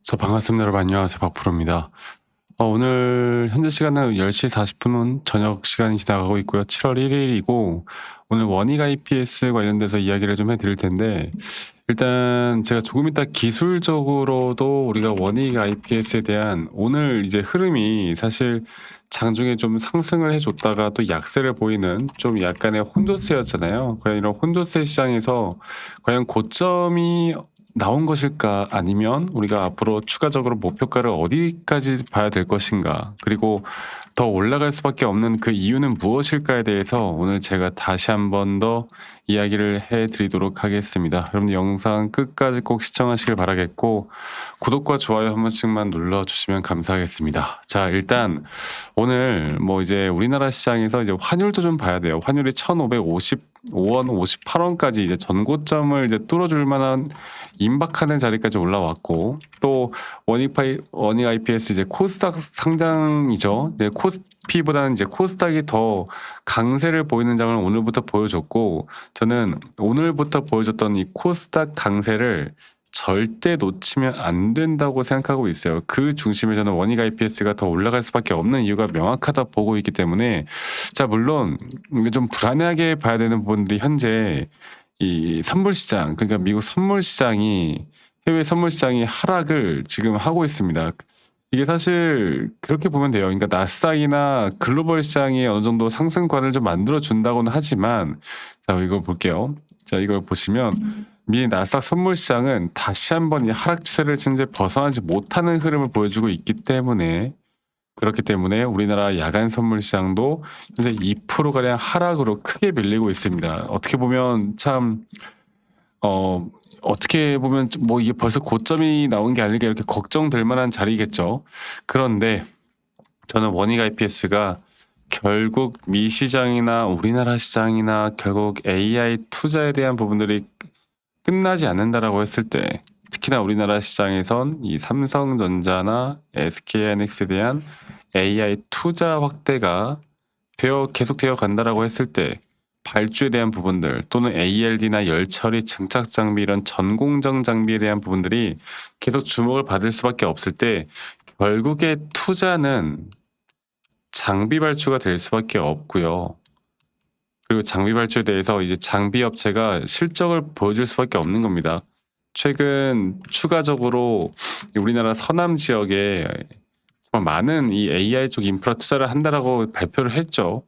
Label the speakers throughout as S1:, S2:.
S1: 반갑습니다. 여러분 안녕하세요. 박프로입니다. 오늘 현재 시간은 10시 40분 저녁 시간이 지나가고 있고요. 7월 1일이고 오늘 원익 IPS 관련돼서 이야기를 좀 해드릴 텐데 일단 제가 조금 이따 기술적으로도 우리가 원익 IPS에 대한 오늘 이제 흐름이 사실 장중에 좀 상승을 해줬다가 또 약세를 보이는 좀 약간의 혼조세였잖아요. 과연 이런 혼조세 시장에서 과연 고점이 나온 것일까? 아니면 우리가 앞으로 추가적으로 목표가를 어디까지 봐야 될 것인가? 그리고 더 올라갈 수밖에 없는 그 이유는 무엇일까에 대해서 오늘 제가 다시 한 번 더 이야기를 해드리도록 하겠습니다. 여러분 영상 끝까지 꼭 시청하시길 바라겠고 구독과 좋아요 한 번씩만 눌러주시면 감사하겠습니다. 자, 일단 오늘 뭐 이제 우리나라 시장에서 이제 환율도 좀 봐야 돼요. 환율이 1,555원, 58원까지 이제 전고점을 이제 뚫어줄 만한 임박하는 자리까지 올라왔고 또 원익 IPS 이제 코스닥 상장이죠. 이제 코스피보다는 이제 코스닥이 더 강세를 보이는 장을 오늘부터 보여줬고 저는 오늘부터 보여줬던 이 코스닥 강세를 절대 놓치면 안 된다고 생각하고 있어요. 그 중심에 저는 원익 IPS가 더 올라갈 수밖에 없는 이유가 명확하다 보고 있기 때문에 자 물론 이게 좀 불안하게 봐야 되는 부분들이 현재 이 선물 시장 그러니까 미국 선물 시장이 해외 선물 시장이 하락을 지금 하고 있습니다. 이게 사실 그렇게 보면 돼요. 그러니까 나스닥이나 글로벌 시장이 어느 정도 상승관을 좀 만들어 준다고는 하지만 자 이걸 볼게요. 자 이걸 보시면 미 나스닥 선물 시장은 다시 한번 이 하락 추세를 현재 벗어나지 못하는 흐름을 보여주고 있기 때문에 그렇기 때문에 우리나라 야간 선물 시장도 현재 2%가량 하락으로 크게 밀리고 있습니다. 어떻게 보면 참 어떻게 보면 뭐 이게 벌써 고점이 나온 게 아닐까 이렇게 걱정될 만한 자리겠죠. 그런데 저는 원익 IPS가 결국 미 시장이나 우리나라 시장이나 결국 AI 투자에 대한 부분들이 끝나지 않는다라고 했을 때 특히나 우리나라 시장에선 이 삼성전자나 SK하이닉스에 대한 AI 투자 확대가 계속 되어 간다라고 했을 때 발주에 대한 부분들 또는 ALD나 열처리 증착 장비 이런 전공정 장비에 대한 부분들이 계속 주목을 받을 수밖에 없을 때 결국에 투자는 장비 발주가 될 수밖에 없고요. 그리고 장비 발주에 대해서 이제 장비 업체가 실적을 보여줄 수밖에 없는 겁니다. 최근 추가적으로 우리나라 서남 지역에 정말 많은 이 AI 쪽 인프라 투자를 한다라고 발표를 했죠.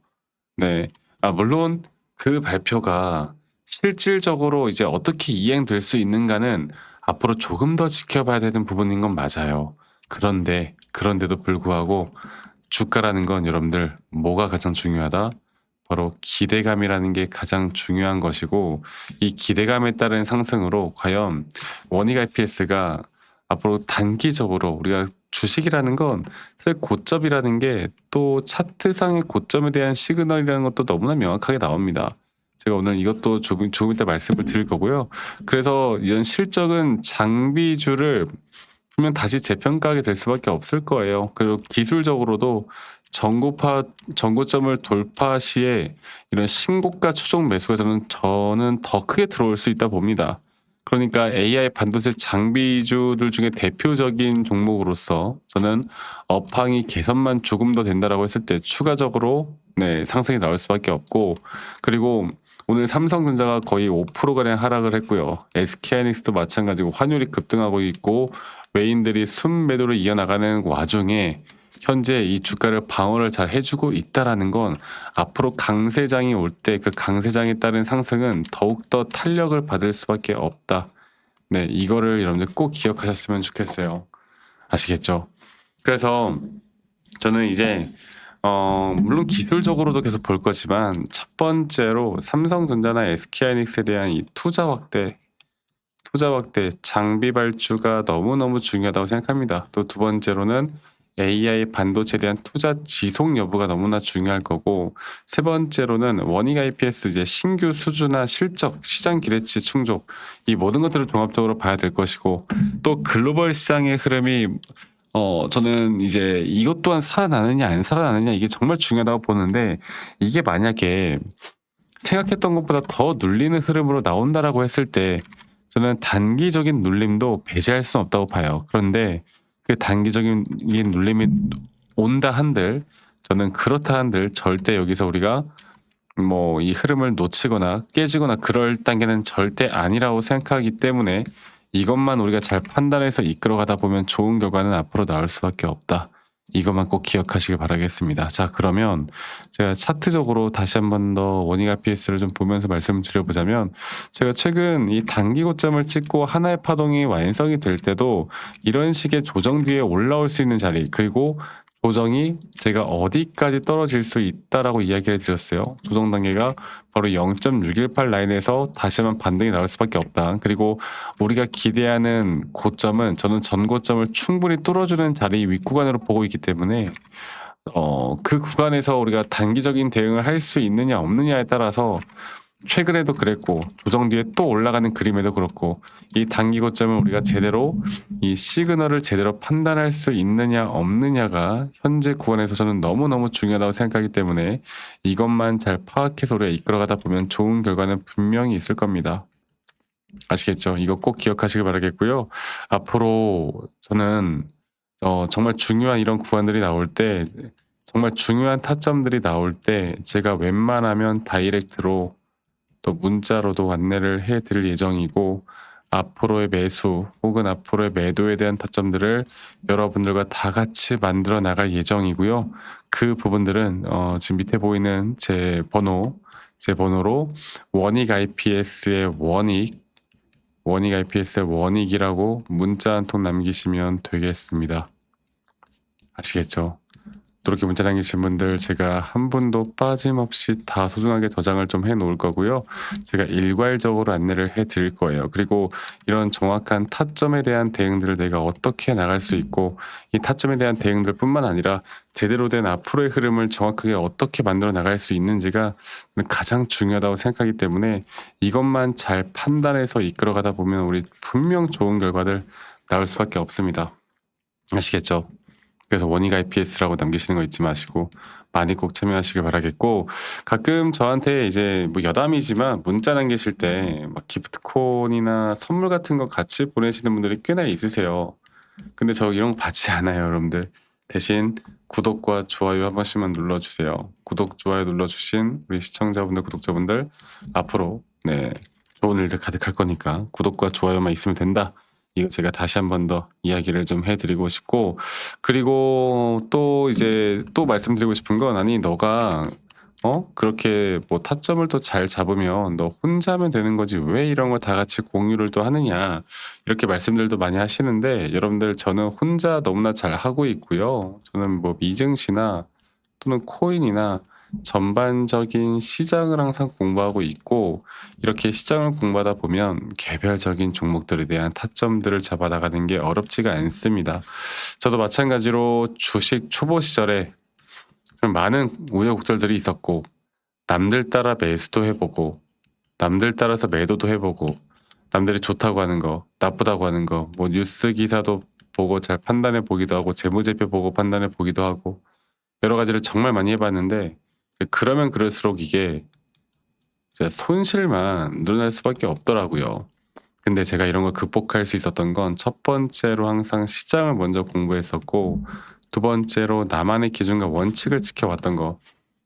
S1: 네. 물론 그 발표가 실질적으로 이제 어떻게 이행될 수 있는가는 앞으로 조금 더 지켜봐야 되는 부분인 건 맞아요. 그런데도 불구하고 주가라는 건 여러분들 뭐가 가장 중요하다? 바로 기대감이라는 게 가장 중요한 것이고 이 기대감에 따른 상승으로 과연 원익 IPS가 앞으로 단기적으로 우리가 주식이라는 건 사실 고점이라는 게 또 차트상의 고점에 대한 시그널이라는 것도 너무나 명확하게 나옵니다. 제가 오늘 이것도 조금 이따 말씀을 드릴 거고요. 그래서 이런 실적은 장비주를 분명 다시 재평가하게 될 수밖에 없을 거예요. 그리고 기술적으로도 전고점을 돌파 시에 이런 신고가 추종 매수가 저는 더 크게 들어올 수 있다 봅니다. 그러니까 AI 반도체 장비주들 중에 대표적인 종목으로서 저는 업황이 개선만 조금 더 된다라고 했을 때 추가적으로 상승이 나올 수밖에 없고 그리고 오늘 삼성전자가 거의 5%가량 하락을 했고요. SK하이닉스도 마찬가지고 환율이 급등하고 있고 외인들이 순매도를 이어나가는 와중에 현재 이 주가를 방어를 잘 해주고 있다라는 건 앞으로 강세장이 올 때 그 강세장에 따른 상승은 더욱더 탄력을 받을 수밖에 없다. 네, 이거를 여러분들 꼭 기억하셨으면 좋겠어요. 아시겠죠? 그래서 저는 이제 물론 기술적으로도 계속 볼 거지만 첫 번째로 삼성전자나 SK하이닉스에 대한 이 투자 확대, 장비 발주가 너무너무 중요하다고 생각합니다. 또 두 번째로는 AI 반도체에 대한 투자 지속 여부가 너무나 중요할 거고 세 번째로는 원익 IPS 이제 신규 수주나 실적, 시장 기대치 충족 이 모든 것들을 종합적으로 봐야 될 것이고 또 글로벌 시장의 흐름이 저는 이제 이것 또한 살아나느냐 안 살아나느냐 이게 정말 중요하다고 보는데 이게 만약에 생각했던 것보다 더 눌리는 흐름으로 나온다라고 했을 때 저는 단기적인 눌림도 배제할 수는 없다고 봐요. 그런데 그 단기적인 눌림이 온다 한들, 저는 그렇다 한들 절대 여기서 우리가 뭐 이 흐름을 놓치거나 깨지거나 그럴 단계는 절대 아니라고 생각하기 때문에 이것만 우리가 잘 판단해서 이끌어가다 보면 좋은 결과는 앞으로 나올 수밖에 없다. 이것만 꼭 기억하시길 바라겠습니다. 자, 그러면 제가 차트적으로 다시 한 번 더 원익 IPS를 좀 보면서 말씀을 드려보자면, 제가 최근 이 단기 고점을 찍고 하나의 파동이 완성이 될 때도 이런 식의 조정 뒤에 올라올 수 있는 자리, 그리고 조정이 제가 어디까지 떨어질 수 있다라고 이야기를 드렸어요. 조정 단계가 바로 0.618 라인에서 다시 한번 반등이 나올 수밖에 없다. 그리고 우리가 기대하는 고점은 저는 전 고점을 충분히 뚫어주는 자리 윗구간으로 보고 있기 때문에 그 구간에서 우리가 단기적인 대응을 할 수 있느냐 없느냐에 따라서 최근에도 그랬고 조정 뒤에 또 올라가는 그림에도 그렇고 이 단기 고점을 우리가 제대로 이 시그널을 제대로 판단할 수 있느냐 없느냐가 현재 구간에서 저는 너무너무 중요하다고 생각하기 때문에 이것만 잘 파악해서 우리가 이끌어가다 보면 좋은 결과는 분명히 있을 겁니다. 아시겠죠? 이거 꼭 기억하시길 바라겠고요. 앞으로 저는 정말 중요한 이런 구간들이 나올 때, 정말 중요한 타점들이 나올 때 제가 웬만하면 다이렉트로 또 문자로도 안내를 해드릴 예정이고, 앞으로의 매수 혹은 앞으로의 매도에 대한 타점들을 여러분들과 다 같이 만들어 나갈 예정이고요. 그 부분들은 지금 밑에 보이는 제 번호로 원익 IPS의 원익 IPS의 원익이라고 문자 한 통 남기시면 되겠습니다. 아시겠죠? 또 이렇게 문자 남기신 분들 제가 한 분도 빠짐없이 다 소중하게 저장을 좀 해 놓을 거고요. 제가 일괄적으로 안내를 해 드릴 거예요. 그리고 이런 정확한 타점에 대한 대응들을 내가 어떻게 나갈 수 있고, 이 타점에 대한 대응들 뿐만 아니라 제대로 된 앞으로의 흐름을 정확하게 어떻게 만들어 나갈 수 있는지가 가장 중요하다고 생각하기 때문에 이것만 잘 판단해서 이끌어가다 보면 우리 분명 좋은 결과들 나올 수밖에 없습니다. 아시겠죠? 그래서 원익 IPS라고 남기시는 거 잊지 마시고 많이 꼭 참여하시길 바라겠고, 가끔 저한테 이제 뭐 여담이지만 문자 남기실 때 막 기프트콘이나 선물 같은 거 같이 보내시는 분들이 꽤나 있으세요. 근데 저 이런 거 받지 않아요, 여러분들. 대신 구독과 좋아요 한 번씩만 눌러주세요. 구독, 좋아요 눌러주신 우리 시청자분들, 구독자분들 앞으로 좋은 일들 가득할 거니까 구독과 좋아요만 있으면 된다. 이거 제가 다시 한 번 더 이야기를 좀 해드리고 싶고, 그리고 또 이제 또 말씀드리고 싶은 건, 아니 너가 그렇게 뭐 타점을 또 잘 잡으면 너 혼자 하면 되는 거지 왜 이런 거 다 같이 공유를 또 하느냐, 이렇게 말씀들도 많이 하시는데, 여러분들 저는 혼자 너무나 잘 하고 있고요. 저는 뭐 미증시나 또는 코인이나 전반적인 시장을 항상 공부하고 있고, 이렇게 시장을 공부하다 보면 개별적인 종목들에 대한 타점들을 잡아 나가는 게 어렵지가 않습니다. 저도 마찬가지로 주식 초보 시절에 좀 많은 우여곡절들이 있었고, 남들 따라 매수도 해보고, 남들 따라서 매도도 해보고, 남들이 좋다고 하는 거, 나쁘다고 하는 거, 뭐 뉴스 기사도 보고 잘 판단해 보기도 하고, 재무제표 보고 판단해 보기도 하고, 여러 가지를 정말 많이 해봤는데, 그러면 그럴수록 이게 진짜 손실만 늘어날 수밖에 없더라고요. 근데 제가 이런 걸 극복할 수 있었던 건 첫 번째로 항상 시장을 먼저 공부했었고, 두 번째로 나만의 기준과 원칙을 지켜왔던 거,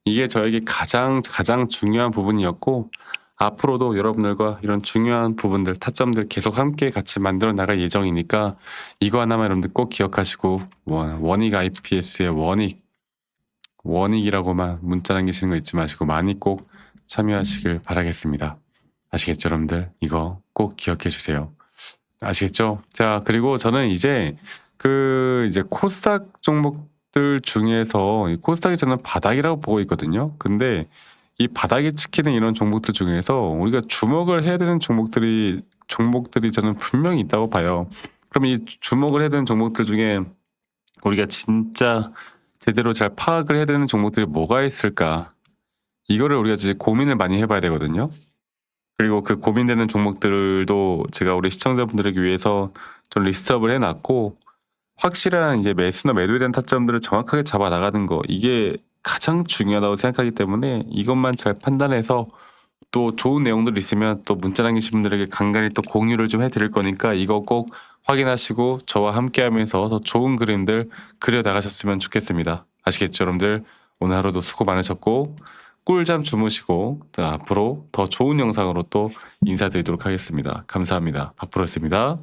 S1: 이게 저에게 가장 중요한 부분이었고, 앞으로도 여러분들과 이런 중요한 부분들, 타점들 계속 함께 같이 만들어 나갈 예정이니까 이거 하나만 여러분들 꼭 기억하시고, 원익 IPS의 원익이라고만 문자 남기시는 거 잊지 마시고 많이 꼭 참여하시길 바라겠습니다. 아시겠죠, 여러분들? 이거 꼭 기억해 주세요. 아시겠죠? 자, 그리고 저는 이제 이제 코스닥 종목들 중에서 이 코스닥이 저는 바닥이라고 보고 있거든요. 근데 이 바닥에 찍히는 이런 종목들 중에서 우리가 주목을 해야 되는 종목들이 저는 분명히 있다고 봐요. 그럼 이 주목을 해야 되는 종목들 중에 우리가 진짜 제대로 잘 파악을 해야 되는 종목들이 뭐가 있을까? 이거를 우리가 이제 고민을 많이 해봐야 되거든요. 그리고 그 고민되는 종목들도 제가 우리 시청자분들에게 위해서 좀 리스트업을 해놨고, 확실한 이제 매수나 매도에 대한 타점들을 정확하게 잡아 나가는 거, 이게 가장 중요하다고 생각하기 때문에 이것만 잘 판단해서 또 좋은 내용들 있으면 또 문자 남기신 분들에게 간간히 또 공유를 좀 해드릴 거니까 이거 꼭 확인하시고 저와 함께하면서 더 좋은 그림들 그려 나가셨으면 좋겠습니다. 아시겠죠, 여러분들? 오늘 하루도 수고 많으셨고 꿀잠 주무시고 앞으로 더 좋은 영상으로 또 인사드리도록 하겠습니다. 감사합니다. 박프로였습니다.